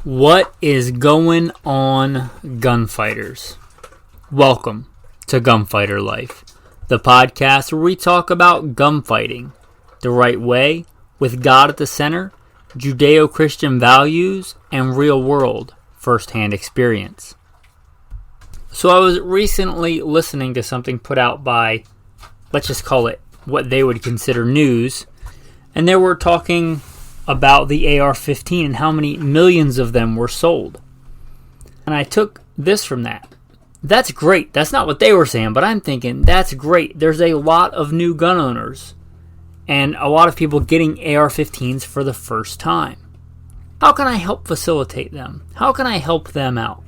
What is going on, gunfighters? Welcome to Gunfighter Life, the podcast where we talk about gunfighting the right way, with God at the center, Judeo-Christian values, and real-world first-hand experience. So I was recently listening to something put out by, let's just call it what they would consider news, and they were talking about the Ar15 and how many millions of them were sold. And I took this from that. That's great. That's not what they were saying, but I'm thinking that's great. There's a lot of new gun owners and a lot of people getting Ar15s for the first time. How can I help facilitate them? How can I help them out?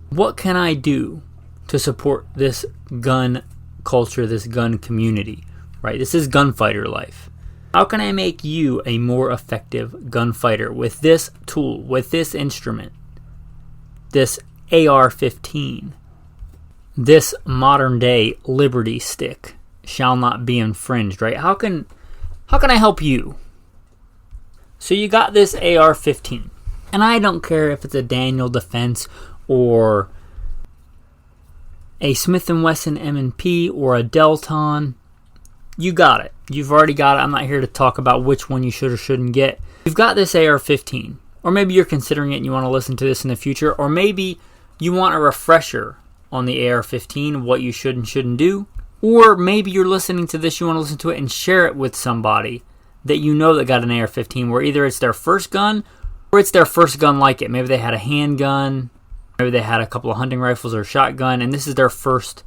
What can I do to support this gun culture, this gun community? Right? This is Gunfighter Life. How can I make you a more effective gunfighter with this tool, with this instrument, this Ar15, this modern day Liberty stick shall not be infringed, right? How can I help you? So you got this Ar15, and I don't care if it's a Daniel Defense or a Smith & Wesson M&P or a Delton. You got it. You've already got it. I'm not here to talk about which one you should or shouldn't get. You've got this Ar15, or maybe you're considering it and you want to listen to this in the future, or maybe you want a refresher on the Ar15, what you should and shouldn't do, or maybe you're listening to this, you want to listen to it and share it with somebody that you know that got an Ar15, where either it's their first gun or it's their first gun like it. Maybe they had a handgun, maybe they had a couple of hunting rifles or a shotgun, and this is their first,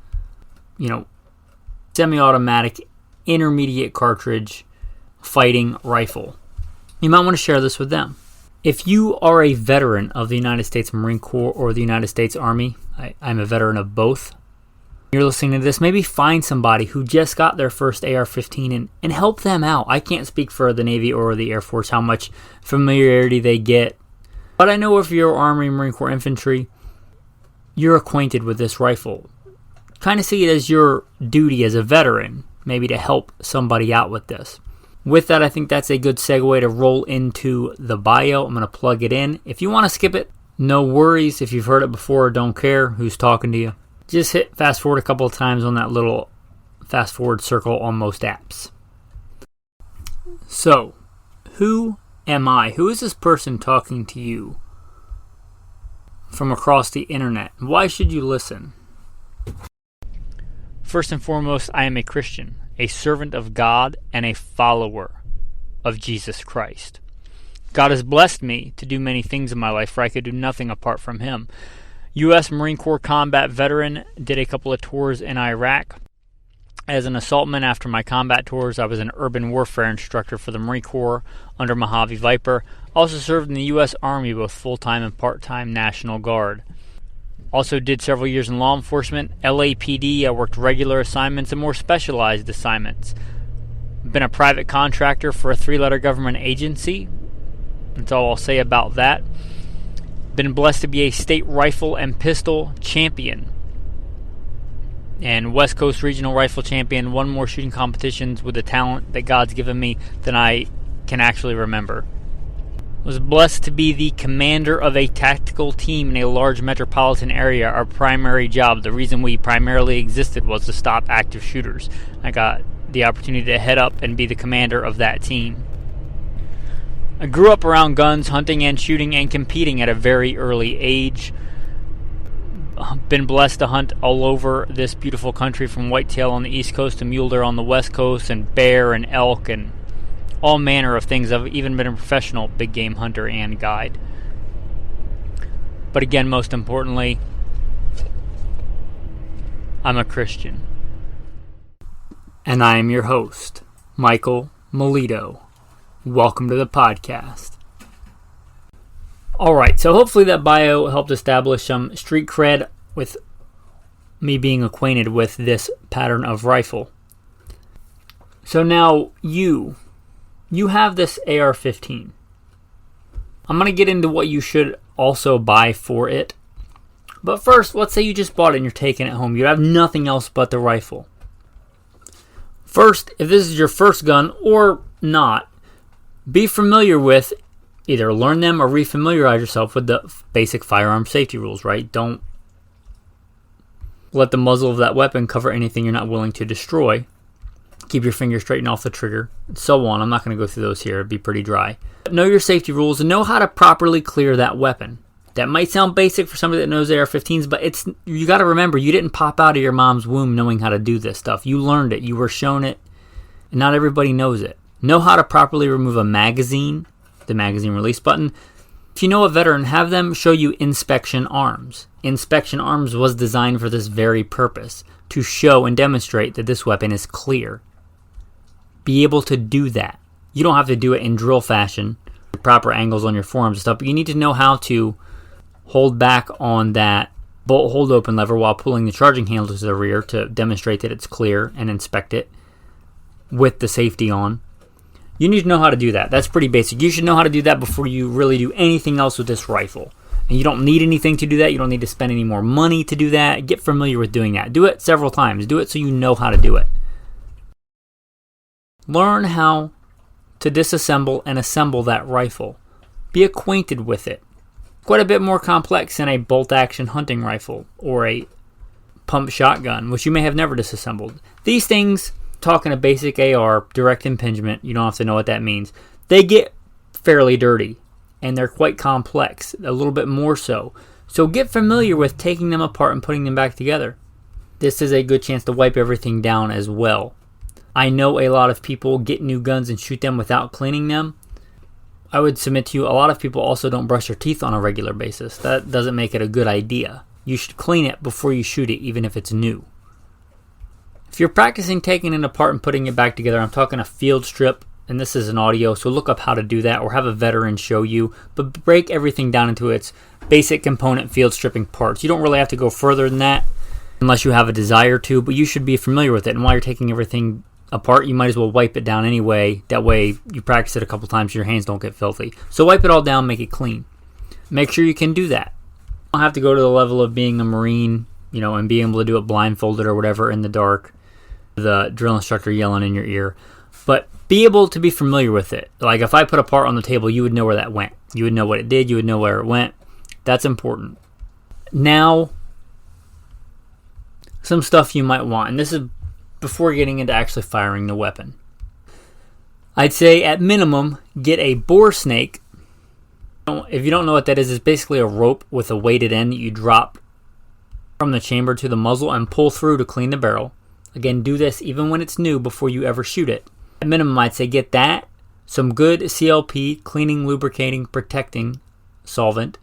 semi-automatic intermediate cartridge fighting rifle. You might want to share this with them. If you are a veteran of the United States Marine Corps or the United States Army, I'm a veteran of both. You're listening to this, maybe find somebody who just got their first Ar15 and help them out. I can't speak for the Navy or the Air Force how much familiarity they get, but I know if you're Army, Marine Corps infantry, you're acquainted with this rifle. Kind of see it as your duty as a veteran, maybe to help somebody out with this. With that, I think that's a good segue to roll into the bio. I'm going to plug it in. If you want to skip it, no worries. If you've heard it before or don't care who's talking to you, just hit fast forward a couple of times on that little fast forward circle on most apps. So, who am I? Who is this person talking to you from across the internet? Why should you listen? First and foremost, I am a Christian, a servant of God, and a follower of Jesus Christ. God has blessed me to do many things in my life, for I could do nothing apart from Him. U.S. Marine Corps combat veteran, did a couple of tours in Iraq. As an assaultman after my combat tours, I was an urban warfare instructor for the Marine Corps under Mojave Viper. Also served in the U.S. Army, both full-time and part-time National Guard. Also did several years in law enforcement, LAPD. I worked regular assignments and more specialized assignments. Been a private contractor for a 3-letter government agency. That's all I'll say about that. Been blessed to be a state rifle and pistol champion. And West Coast Regional Rifle Champion. Won more shooting competitions with the talent that God's given me than I can actually remember. Was blessed to be the commander of a tactical team in a large metropolitan area. Our primary job, the reason we primarily existed, was to stop active shooters. I got the opportunity to head up and be the commander of that team. I grew up around guns, hunting and shooting and competing at a very early age. Been blessed to hunt all over this beautiful country, from whitetail on the East Coast to mule deer on the West Coast, and bear and elk and all manner of things. I've even been a professional big game hunter and guide. But again, most importantly, I'm a Christian. And I am your host, Michael Milito. Welcome to the podcast. Alright, so hopefully that bio helped establish some street cred with me being acquainted with this pattern of rifle. So now you have this Ar15. I'm going to get into what you should also buy for it. But first, let's say you just bought it and you're taking it home. You have nothing else but the rifle. First, if this is your first gun or not, be familiar with either learn them or refamiliarize yourself with the basic firearm safety rules, right? Don't let the muzzle of that weapon cover anything you're not willing to destroy. Keep your finger straight and off the trigger, and so on. I'm not going to go through those here. It'd be pretty dry. Know your safety rules and know how to properly clear that weapon. That might sound basic for somebody that knows AR-15s, but you got to remember, you didn't pop out of your mom's womb knowing how to do this stuff. You learned it. You were shown it, and not everybody knows it. Know how to properly remove a magazine, the magazine release button. If you know a veteran, have them show you inspection arms. Inspection arms was designed for this very purpose, to show and demonstrate that this weapon is clear. Be able to do that. You don't have to do it in drill fashion, proper angles on your forearms and stuff, but you need to know how to hold back on that bolt hold open lever while pulling the charging handle to the rear to demonstrate that it's clear and inspect it with the safety on. You need to know how to do that. That's pretty basic. You should know how to do that before you really do anything else with this rifle. And you don't need anything to do that. You don't need to spend any more money to do that. Get familiar with doing that. Do it several times. Do it so you know how to do it. Learn how to disassemble and assemble that rifle. Be acquainted with it. Quite a bit more complex than a bolt-action hunting rifle or a pump shotgun, which you may have never disassembled. These things, talking a basic AR, direct impingement, you don't have to know what that means. They get fairly dirty, and they're quite complex, a little bit more so. So get familiar with taking them apart and putting them back together. This is a good chance to wipe everything down as well. I know a lot of people get new guns and shoot them without cleaning them. I would submit to you, a lot of people also don't brush their teeth on a regular basis. That doesn't make it a good idea. You should clean it before you shoot it, even if it's new. If you're practicing taking it apart and putting it back together, I'm talking a field strip, and this is an audio, so look up how to do that or have a veteran show you, but break everything down into its basic component field stripping parts. You don't really have to go further than that unless you have a desire to, but you should be familiar with it. And while you're taking everything apart, you might as well wipe it down anyway. That way you practice it a couple times, your hands don't get filthy. So wipe it all down, make it clean. Make sure you can do that. You don't have to go to the level of being a Marine, and being able to do it blindfolded or whatever in the dark, the drill instructor yelling in your ear. But be able to be familiar with it. Like if I put a part on the table, you would know where that went. You would know what it did, you would know where it went. That's important. Now, some stuff you might want, and this is before getting into actually firing the weapon. I'd say at minimum, get a bore snake. If you don't know what that is, it's basically a rope with a weighted end that you drop from the chamber to the muzzle and pull through to clean the barrel. Again, do this even when it's new before you ever shoot it. At minimum, I'd say get that, some good CLP, cleaning, lubricating, protecting solvent,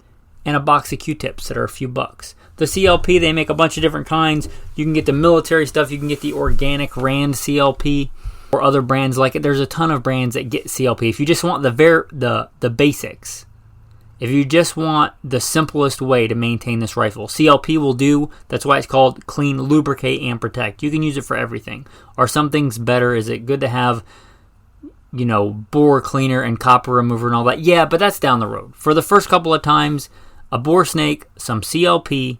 and a box of Q-tips that are a few bucks. The CLP, they make a bunch of different kinds. You can get the military stuff. You can get the organic Rand CLP or other brands like it. There's a ton of brands that get CLP. If you just want the basics, if you just want the simplest way to maintain this rifle, CLP will do. That's why it's called clean, lubricate, and protect. You can use it for everything. Are some things better? Is it good to have, bore cleaner and copper remover and all that? Yeah, but that's down the road. For the first couple of times, a bore snake, some CLP,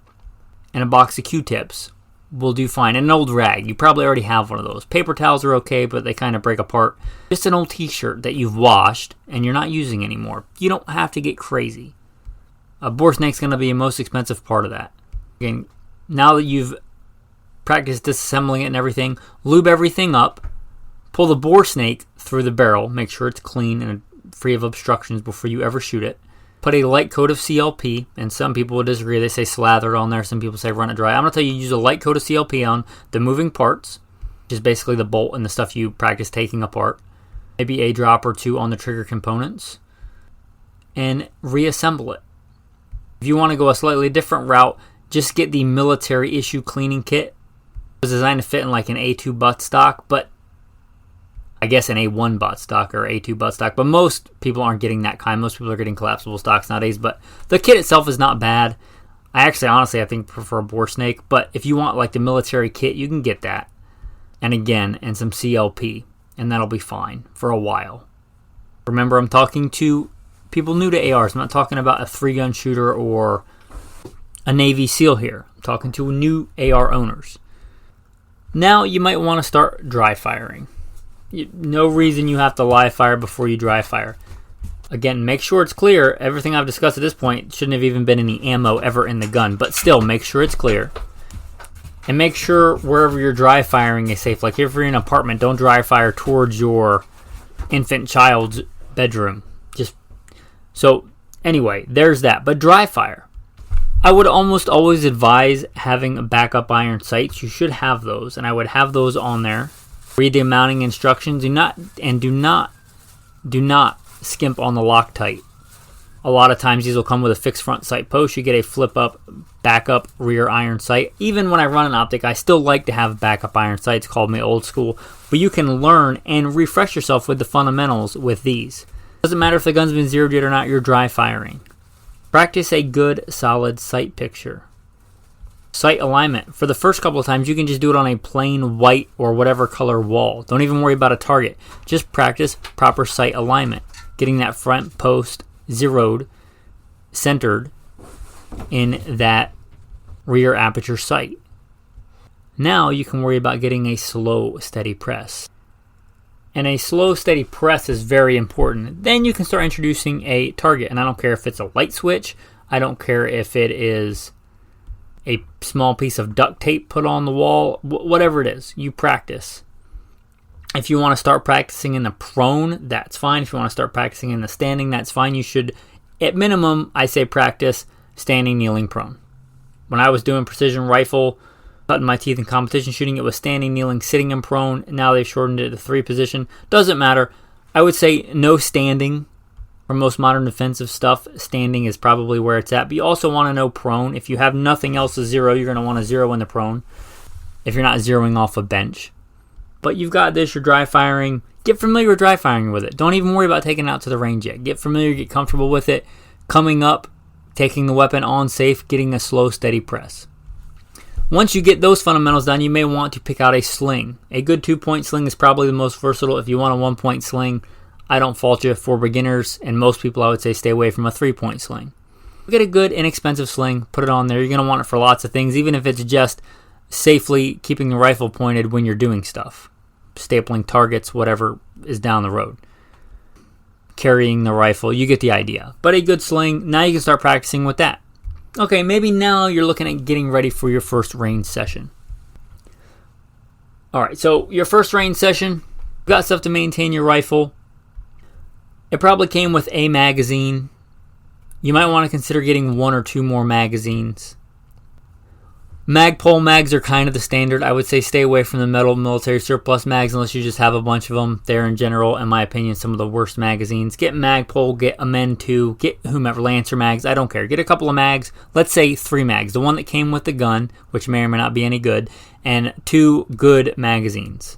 and a box of Q-tips will do fine. And an old rag. You probably already have one of those. Paper towels are okay, but they kind of break apart. Just an old t-shirt that you've washed and you're not using anymore. You don't have to get crazy. A bore snake's going to be the most expensive part of that. Again, now that you've practiced disassembling it and everything, lube everything up. Pull the bore snake through the barrel. Make sure it's clean and free of obstructions before you ever shoot it. Put a light coat of CLP, and some people will disagree. They say slather it on there. Some people say run it dry. I'm going to tell you, use a light coat of CLP on the moving parts, which is basically the bolt and the stuff you practice taking apart. Maybe a drop or two on the trigger components, and reassemble it. If you want to go a slightly different route, just get the military issue cleaning kit. It was designed to fit in like an A2 buttstock, but I guess an A1 buttstock or A2 buttstock, but most people aren't getting that kind. Most people are getting collapsible stocks nowadays, but the kit itself is not bad. I think prefer a bore snake, but if you want like the military kit, you can get that. And again, and some CLP, and that'll be fine for a while. Remember, I'm talking to people new to ARs. I'm not talking about a 3-gun shooter or a Navy SEAL here. I'm talking to new AR owners. Now you might want to start dry firing. No reason you have to live fire before you dry fire. Again, make sure it's clear. Everything I've discussed at this point shouldn't have even been any ammo ever in the gun, but still, make sure it's clear. And make sure wherever you're dry firing is safe. Like if you're in an apartment, don't dry fire towards your infant child's bedroom. So anyway, there's that. But dry fire. I would almost always advise having backup iron sights. You should have those, and I would have those on there. Read the mounting instructions. Do not skimp on the Loctite. A lot of times these will come with a fixed front sight post. You get a flip up, backup rear iron sight. Even when I run an optic, I still like to have backup iron sights. Called me old school. But you can learn and refresh yourself with the fundamentals with these. Doesn't matter if the gun's been zeroed yet or not, you're dry firing. Practice a good, solid sight picture. Sight alignment. For the first couple of times, you can just do it on a plain white or whatever color wall. Don't even worry about a target. Just practice proper sight alignment. Getting that front post zeroed, centered in that rear aperture sight. Now you can worry about getting a slow, steady press. And a slow, steady press is very important. Then you can start introducing a target. And I don't care if it's a light switch. I don't care if it is a small piece of duct tape put on the wall. Whatever it is, you practice. If you want to start practicing in the prone, that's fine. If you want to start practicing in the standing, that's fine. You should, at minimum, I say practice standing, kneeling, prone. When I was doing precision rifle, cutting my teeth in competition shooting, it was standing, kneeling, sitting, and prone. Now they've shortened it to 3 position. Doesn't matter. I would say no standing. For most modern defensive stuff, standing is probably where it's at. But you also want to know prone. If you have nothing else to zero, you're going to want to zero in the prone. If you're not zeroing off a bench. But you've got this, you're dry firing. Get familiar with dry firing with it. Don't even worry about taking it out to the range yet. Get familiar, get comfortable with it. Coming up, taking the weapon on safe, getting a slow, steady press. Once you get those fundamentals done, you may want to pick out a sling. A good 2-point sling is probably the most versatile. If you want a 1-point sling, I don't fault you. For beginners and most people, I would say stay away from a 3-point sling. Get a good, inexpensive sling, put it on there. You're going to want it for lots of things, even if it's just safely keeping the rifle pointed when you're doing stuff. Stapling targets, whatever is down the road. Carrying the rifle, you get the idea. But a good sling, now you can start practicing with that. Okay, maybe now you're looking at getting ready for your first range session. Alright, so your first range session, you've got stuff to maintain your rifle. It probably came with a magazine. You might want to consider getting 1 or 2 more magazines. Magpul mags are kind of the standard. I would say stay away from the metal military surplus mags unless you just have a bunch of them. They're, in general, in my opinion, some of the worst magazines. Get Magpul, get Amend 2, get whomever, Lancer mags, I don't care. Get a couple of mags, let's say 3 mags. The one that came with the gun, which may or may not be any good, and 2 good magazines.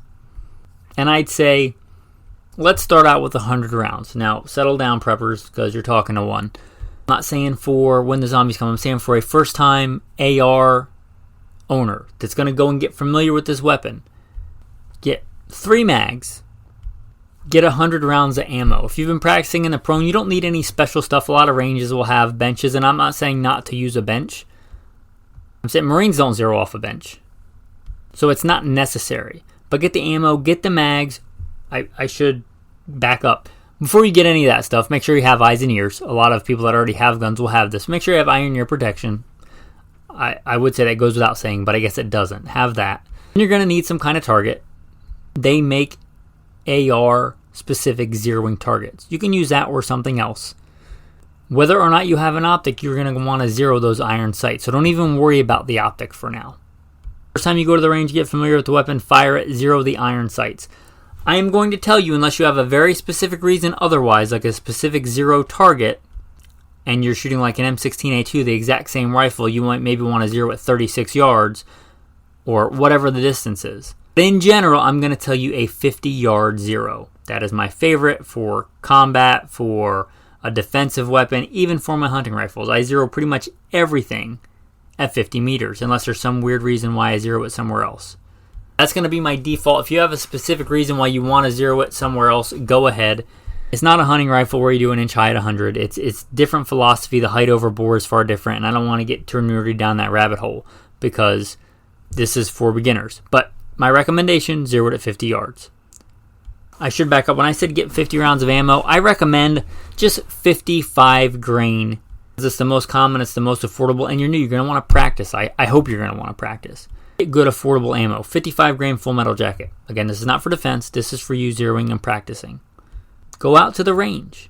And I'd say, let's start out with 100 rounds. Now, settle down, preppers, because you're talking to one. I'm not saying for when the zombies come, I'm saying for a first-time AR owner that's going to go and get familiar with this weapon. Get 3 mags. Get 100 rounds of ammo. If you've been practicing in the prone, you don't need any special stuff. A lot of ranges will have benches, and I'm not saying not to use a bench. I'm saying Marines don't zero off a bench. So it's not necessary. But get the ammo, get the mags. I should back up. Before you get any of that stuff, make sure you have eyes and ears. A lot of people that already have guns will have this. Make sure you have eye and ear protection. I would say that goes without saying, but I guess it doesn't. Have that. And you're going to need some kind of target. They make AR-specific zeroing targets. You can use that or something else. Whether or not you have an optic, you're going to want to zero those iron sights. So don't even worry about the optic for now. First time you go to the range, get familiar with the weapon, fire it, zero the iron sights. I am going to tell you, unless you have a very specific reason otherwise, like a specific zero target, and you're shooting like an M16A2, the exact same rifle, you might maybe want to zero at 36 yards, or whatever the distance is. But in general, I'm going to tell you a 50-yard zero. That is my favorite for combat, for a defensive weapon, even for my hunting rifles. I zero pretty much everything at 50 meters, unless there's some weird reason why I zero it somewhere else. That's going to be my default. If you have a specific reason why you want to zero it somewhere else, go ahead. It's not a hunting rifle where you do an inch high at 100. It's different philosophy. The height over bore is far different, and I don't want to get too nerdy down that rabbit hole because this is for beginners. But my recommendation, zero it at 50 yards. I should back up. When I said get 50 rounds of ammo, I recommend just 55 grain. It's the most common, it's the most affordable, and you're new. You're going to want to practice. I hope you're going to want to practice. Get good affordable ammo. 55 grain full metal jacket. Again, this is not for defense. This is for you zeroing and practicing. Go out to the range.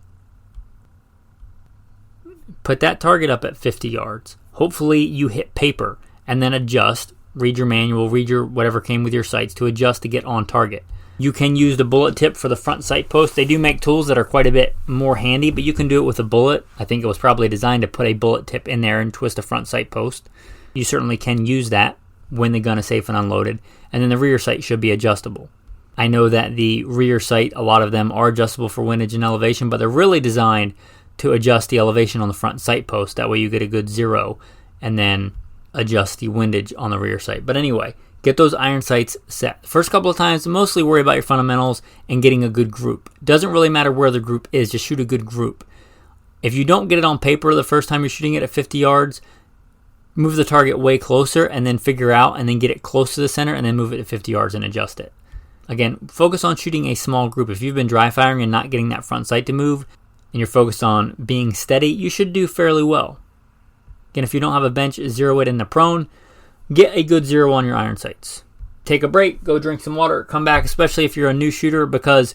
Put that target up at 50 yards. Hopefully you hit paper and then adjust. Read your manual, read your whatever came with your sights to adjust to get on target. You can use the bullet tip for the front sight post. They do make tools that are quite a bit more handy, but you can do it with a bullet. I think it was probably designed to put a bullet tip in there and twist a front sight post. You certainly can use that when the gun is safe and unloaded. And then the rear sight should be adjustable. I know that the rear sight, a lot of them are adjustable for windage and elevation, but they're really designed to adjust the elevation on the front sight post. That way you get a good zero and then adjust the windage on the rear sight. But anyway, get those iron sights set. First couple of times, mostly worry about your fundamentals and getting a good group. Doesn't really matter where the group is, just shoot a good group. If you don't get it on paper the first time you're shooting it at 50 yards, move the target way closer and then figure out and then get it close to the center and then move it to 50 yards and adjust it. Again, focus on shooting a small group. If you've been dry firing and not getting that front sight to move and you're focused on being steady, you should do fairly well. Again, if you don't have a bench, zero it in the prone. Get a good zero on your iron sights. Take a break, go drink some water, come back, especially if you're a new shooter, because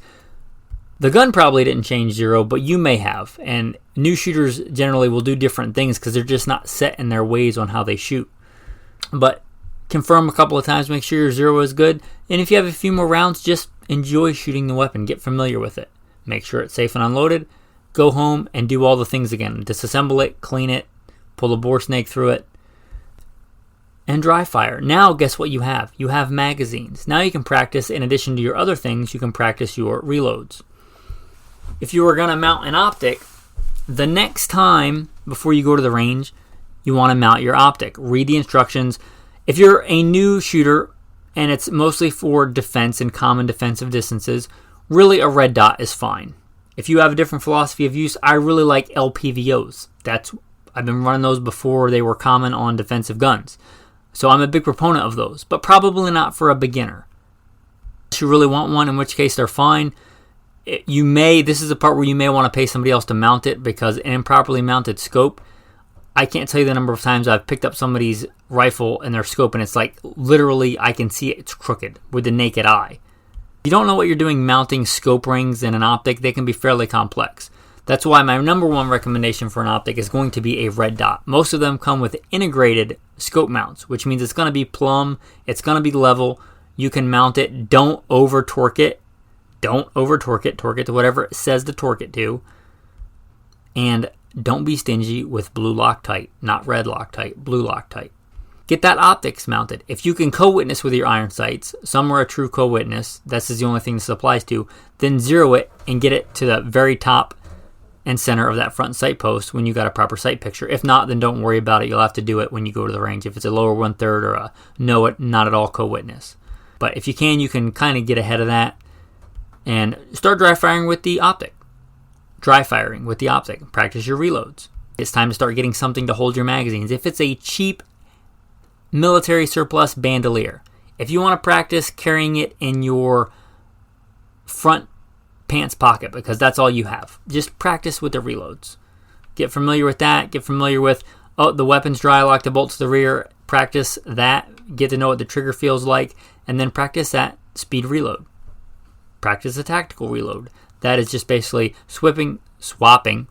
the gun probably didn't change zero, but you may have. And new shooters generally will do different things because they're just not set in their ways on how they shoot. But confirm a couple of times, make sure your zero is good. And if you have a few more rounds, just enjoy shooting the weapon. Get familiar with it. Make sure it's safe and unloaded. Go home and do all the things again. Disassemble it, clean it, pull a bore snake through it, and dry fire. Now guess what you have? You have magazines. Now you can practice, in addition to your other things, you can practice your reloads. If you are going to mount an optic, the next time before you go to the range, you want to mount your optic. Read the instructions. If you're a new shooter and it's mostly for defense and common defensive distances, really a red dot is fine. If you have a different philosophy of use, I really like LPVOs. I've been running those before they were common on defensive guns. So I'm a big proponent of those, but probably not for a beginner. Unless you really want one, in which case they're fine. This is the part where you may want to pay somebody else to mount it, because an improperly mounted scope, I can't tell you the number of times I've picked up somebody's rifle and their scope and it's like literally I can see it's crooked with the naked eye. If you don't know what you're doing mounting scope rings in an optic, they can be fairly complex. That's why my number one recommendation for an optic is going to be a red dot. Most of them come with integrated scope mounts, which means it's going to be plumb, it's going to be level. You can mount it. Don't over torque it. Don't over torque it. Torque it to whatever it says to torque it to. And don't be stingy with blue Loctite, not red Loctite, blue Loctite. Get that optics mounted. If you can co-witness with your iron sights, some are a true co-witness, this is the only thing this applies to, then zero it and get it to the very top and center of that front sight post when you got a proper sight picture. If not, then don't worry about it. You'll have to do it when you go to the range. If it's a lower 1/3 or a not at all co-witness. But if you can kind of get ahead of that and start dry firing with the optic. Dry firing with the optic. Practice your reloads. It's time to start getting something to hold your magazines. If it's a cheap military surplus bandolier, if you want to practice carrying it in your front pants pocket because that's all you have, just practice with the reloads. Get familiar with that. Get familiar with, the weapon's dry, lock the bolt to the rear. Practice that. Get to know what the trigger feels like. And then practice that speed reload. Practice a tactical reload. That is just basically swapping out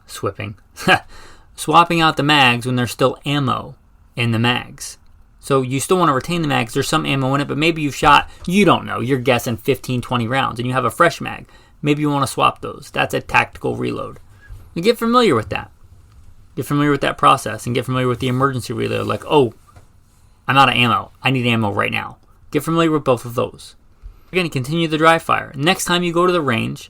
the mags when there's still ammo in the mags. So you still want to retain the mags. There's some ammo in it, but maybe you've shot, you don't know, you're guessing 15, 20 rounds, and you have a fresh mag. Maybe you want to swap those. That's a tactical reload. You get familiar with that. Get familiar with that process, and get familiar with the emergency reload. Like, I'm out of ammo. I need ammo right now. Get familiar with both of those. You're going to continue the dry fire. Next time you go to the range,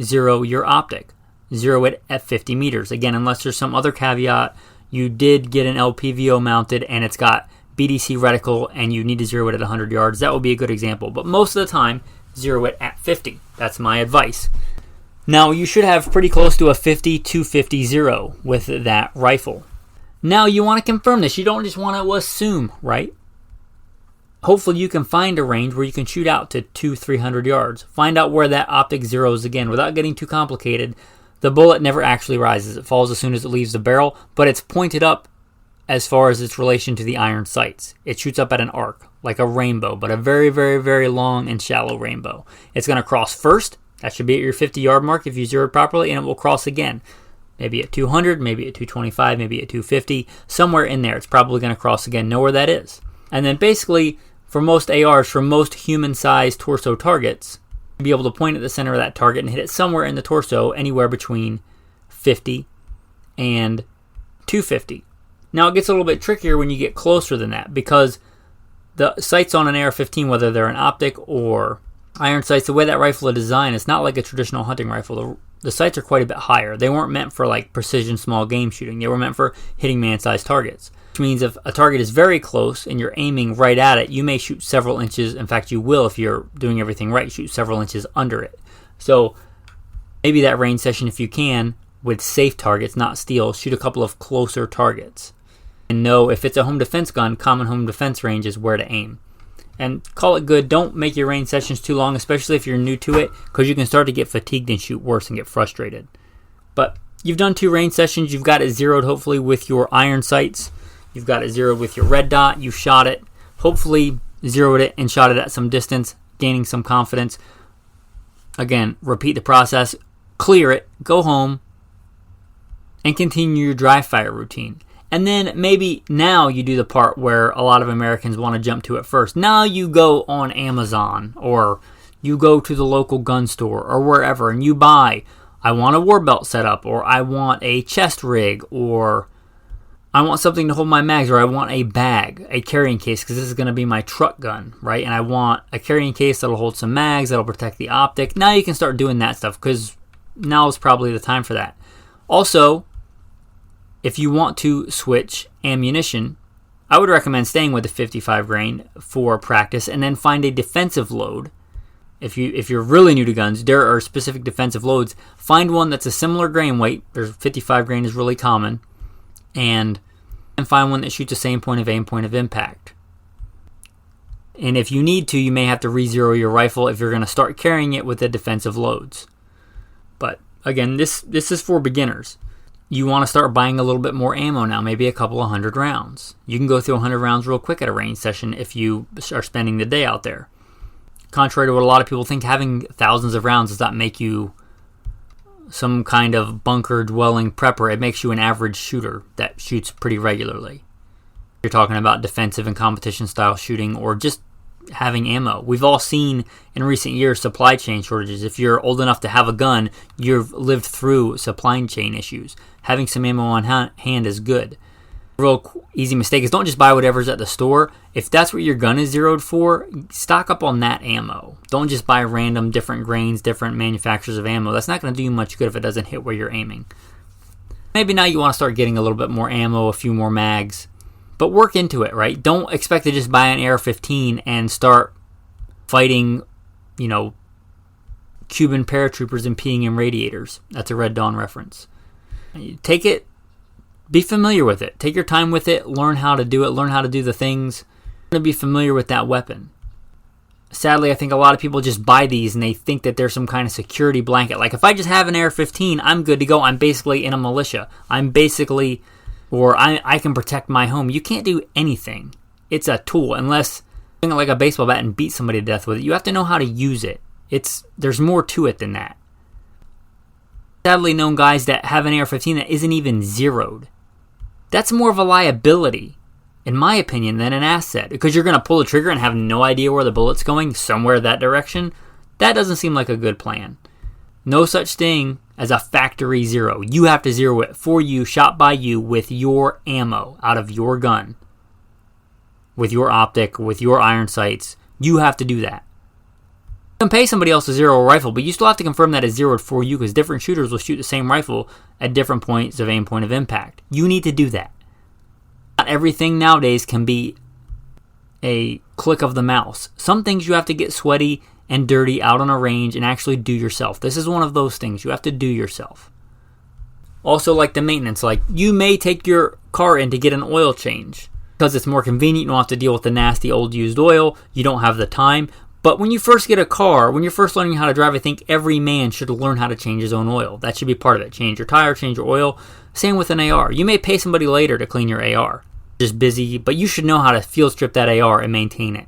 zero your optic. Zero it at 50 meters. Again, unless there's some other caveat, you did get an LPVO mounted and it's got BDC reticle and you need to zero it at 100 yards. That would be a good example. But most of the time, zero it at 50. That's my advice. Now, you should have pretty close to a 50-250 zero with that rifle. Now, you want to confirm this. You don't just want to assume, right? hopefully you can find a range where you can shoot out to 200-300 yards. Find out where that optic zeroes again. Without getting too complicated, the bullet never actually rises. It falls as soon as it leaves the barrel, but it's pointed up as far as its relation to the iron sights. It shoots up at an arc, like a rainbow, but a very, very, very long and shallow rainbow. It's going to cross first. That should be at your 50-yard mark if you zero it properly, and it will cross again. Maybe at 200, maybe at 225, maybe at 250. Somewhere in there, it's probably going to cross again. Know where that is. And then basically, for most ARs, for most human-sized torso targets, you'll be able to point at the center of that target and hit it somewhere in the torso, anywhere between 50 and 250. Now, it gets a little bit trickier when you get closer than that, because the sights on an Ar15, whether they're an optic or iron sights, the way that rifle is designed, it's not like a traditional hunting rifle. The sights are quite a bit higher. They weren't meant for like precision small game shooting. They were meant for hitting man-sized targets. Which means if a target is very close and you're aiming right at it, you may shoot several inches. In fact, you will, if you're doing everything right, shoot several inches under it. So maybe that range session, if you can, with safe targets, not steel, shoot a couple of closer targets. And know if it's a home defense gun, common home defense range is where to aim. And call it good. Don't make your range sessions too long, especially if you're new to it, because you can start to get fatigued and shoot worse and get frustrated. But you've done 2 range sessions. You've got it zeroed, hopefully, with your iron sights. You've got it zeroed with your red dot. You shot it. Hopefully, zeroed it and shot it at some distance, gaining some confidence. Again, repeat the process. Clear it. Go home. And continue your dry fire routine. And then maybe now you do the part where a lot of Americans want to jump to it first. Now you go on Amazon or you go to the local gun store or wherever and you buy, I want a war belt set up, or I want a chest rig, or I want something to hold my mags, or I want a bag, a carrying case, because this is going to be my truck gun, right? And I want a carrying case that'll hold some mags, that'll protect the optic. Now you can start doing that stuff because now is probably the time for that. Also, if you want to switch ammunition, I would recommend staying with the 55 grain for practice and then find a defensive load. If you're really new to guns, there are specific defensive loads. Find one that's a similar grain weight. There's 55 grain is really common. And find one that shoots the same point of aim, point of impact. And if you need to, you may have to re-zero your rifle if you're going to start carrying it with the defensive loads. But again, this is for beginners. You want to start buying a little bit more ammo now, maybe a couple of 100 rounds. You can go through 100 rounds real quick at a range session if you are spending the day out there. Contrary to what a lot of people think, having thousands of rounds does not make you some kind of bunker-dwelling prepper. It makes you an average shooter that shoots pretty regularly. You're talking about defensive and competition-style shooting or just having ammo. We've all seen in recent years supply chain shortages. If you're old enough to have a gun, you've lived through supply chain issues. Having some ammo on hand is good. Real easy mistake is don't just buy whatever's at the store. If that's what your gun is zeroed for, stock up on that ammo. Don't just buy random different grains, different manufacturers of ammo. That's not going to do you much good if it doesn't hit where you're aiming. Maybe now you want to start getting a little bit more ammo, a few more mags. But work into it, right? Don't expect to just buy an Ar15 and start fighting, Cuban paratroopers impeding in radiators. That's a Red Dawn reference. Take it, be familiar with it. Take your time with it, learn how to do it, learn how to do the things. You're going to be familiar with that weapon. Sadly, I think a lot of people just buy these and they think that they're some kind of security blanket. Like, if I just have an Ar15, I'm good to go. I'm basically in a militia. Or I can protect my home. You can't do anything. It's a tool. Unless you like a baseball bat and beat somebody to death with it. You have to know how to use it. There's more to it than that. Sadly known guys that have an Ar15 that isn't even zeroed. That's more of a liability, in my opinion, than an asset. Because you're going to pull the trigger and have no idea where the bullet's going, somewhere that direction. That doesn't seem like a good plan. No such thing as a factory zero. You have to zero it for you, shot by you, with your ammo out of your gun. With your optic, with your iron sights. You have to do that. You can pay somebody else to zero a rifle, but you still have to confirm that it's zeroed for you because different shooters will shoot the same rifle at different points of aim, point of impact. You need to do that. Not everything nowadays can be a click of the mouse. Some things you have to get sweaty and dirty out on a range and actually do yourself. This is one of those things you have to do yourself. Also, like the maintenance, like you may take your car in to get an oil change because it's more convenient. You don't have to deal with the nasty old used oil. You don't have the time. But when you first get a car, when you're first learning how to drive, I think every man should learn how to change his own oil. That should be part of it. Change your tire, change your oil. Same with an AR. You may pay somebody later to clean your AR. Just busy, but you should know how to field strip that AR and maintain it.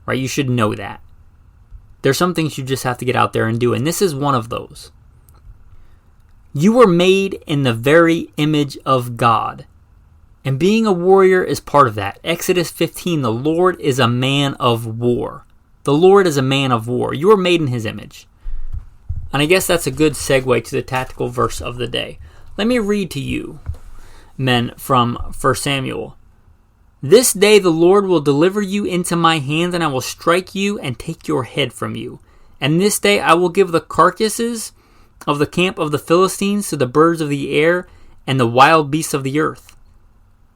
Right? You should know that. There's some things you just have to get out there and do, and this is one of those. You were made in the very image of God. And being a warrior is part of that. Exodus 15, the Lord is a man of war. The Lord is a man of war. You are made in his image. And I guess that's a good segue to the tactical verse of the day. Let me read to you, men, from 1 Samuel. This day the Lord will deliver you into my hand, and I will strike you and take your head from you. And this day I will give the carcasses of the camp of the Philistines to the birds of the air and the wild beasts of the earth,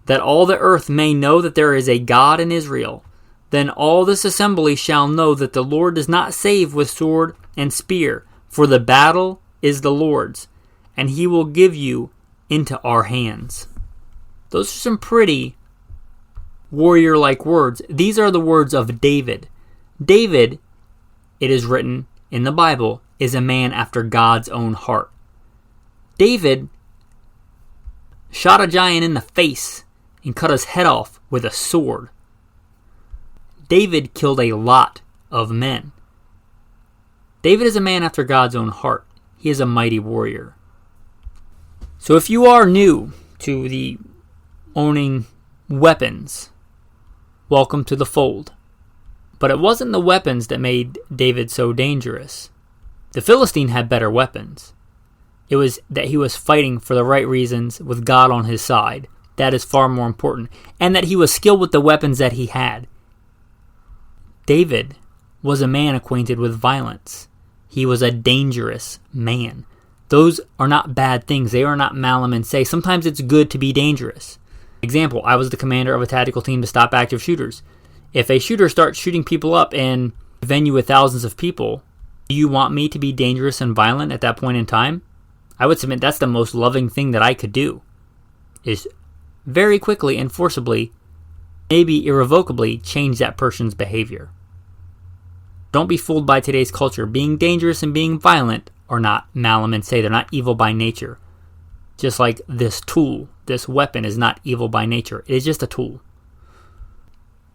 that all the earth may know that there is a God in Israel. Then all this assembly shall know that the Lord does not save with sword and spear, for the battle is the Lord's, and he will give you into our hands. Those are some pretty warrior-like words. These are the words of David. David, it is written in the Bible, is a man after God's own heart. David shot a giant in the face and cut his head off with a sword. David killed a lot of men. David is a man after God's own heart. He is a mighty warrior. So if you are new to the owning weapons, welcome to the fold. But it wasn't the weapons that made David so dangerous. The Philistine had better weapons. It was that he was fighting for the right reasons with God on his side. That is far more important. And that he was skilled with the weapons that he had. David was a man acquainted with violence. He was a dangerous man. Those are not bad things. They are not malum and say. Sometimes it's good to be dangerous. Example, I was the commander of a tactical team to stop active shooters. If a shooter starts shooting people up in a venue with thousands of people, do you want me to be dangerous and violent at that point in time? I would submit that's the most loving thing that I could do, is very quickly and forcibly, maybe irrevocably, change that person's behavior. Don't be fooled by today's culture. Being dangerous and being violent are not malum and say. They're not evil by nature. Just like this tool, this weapon is not evil by nature. It is just a tool.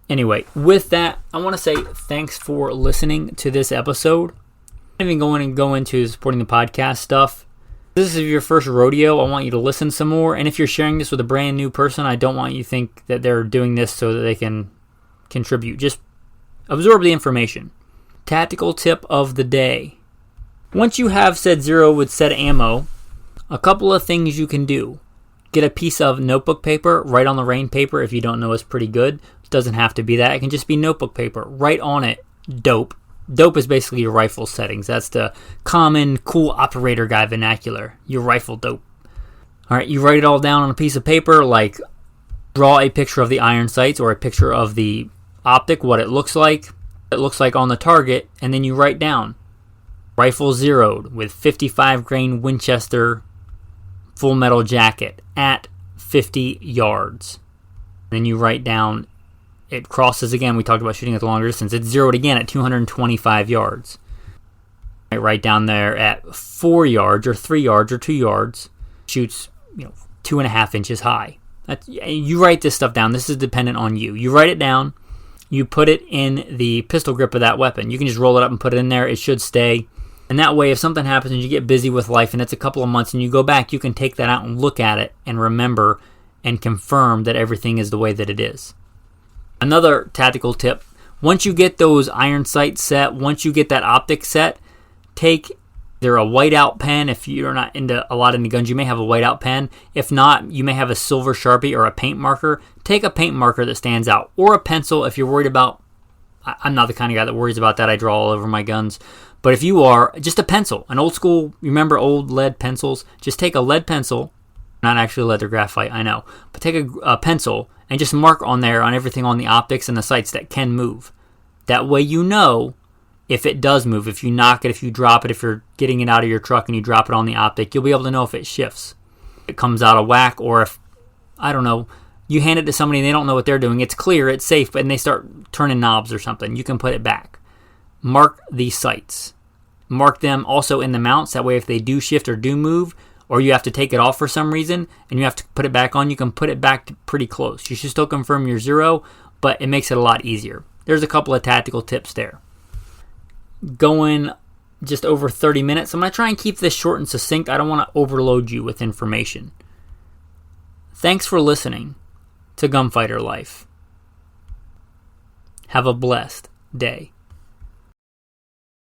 Anyway, with that, I want to say thanks for listening to this episode. I'm even going to go into supporting the podcast stuff. If this is your first rodeo, I want you to listen some more. And if you're sharing this with a brand new person, I don't want you to think that they're doing this so that they can contribute. Just absorb the information. Tactical tip of the day. Once you have said zero with said ammo, a couple of things you can do. Get a piece of notebook paper, write on the rain paper if you don't know it's pretty good. It doesn't have to be that. It can just be notebook paper. Write on it dope. Dope is basically your rifle settings. That's the common cool operator guy vernacular. Your rifle dope. Alright, you write it all down on a piece of paper, like draw a picture of the iron sights or a picture of the optic, what it looks like on the target, and then you write down rifle zeroed with 55 grain Winchester full metal jacket at 50 yards. Then you write down, it crosses again, we talked about shooting at the longer distance, it's zeroed again at 225 yards. Right down there at 4 yards or 3 yards or 2 yards, shoots 2.5 inches high. You write this stuff down. This is dependent on you. You write it down. You put it in the pistol grip of that weapon. You can just roll it up and put it in there. It should stay. And that way, if something happens and you get busy with life and it's a couple of months and you go back, you can take that out and look at it and remember and confirm that everything is the way that it is. Another tactical tip, once you get those iron sights set, once you get that optic set, take either a whiteout pen. If you're not a lot into guns, you may have a whiteout pen. If not, you may have a silver Sharpie or a paint marker. Take a paint marker that stands out, or a pencil if you're worried about. I'm not the kind of guy that worries about that. I draw all over my guns. But if you are, just a pencil, an old school, remember old lead pencils? Just take a lead pencil, not actually leather graphite, I know, but take a pencil and just mark on there on everything on the optics and the sights that can move. That way you know if it does move, if you knock it, if you drop it, if you're getting it out of your truck and you drop it on the optic, you'll be able to know if it shifts. If it comes out of whack, or if, I don't know, you hand it to somebody and they don't know what they're doing. It's clear, it's safe, and they start turning knobs or something. You can put it back. Mark these sights. Mark them also in the mounts. That way if they do shift or do move, or you have to take it off for some reason and you have to put it back on, you can put it back to pretty close. You should still confirm your 0, but it makes it a lot easier. There's a couple of tactical tips there. Going just over 30 minutes. I'm going to try and keep this short and succinct. I don't want to overload you with information. Thanks for listening to Gunfighter Life. Have a blessed day.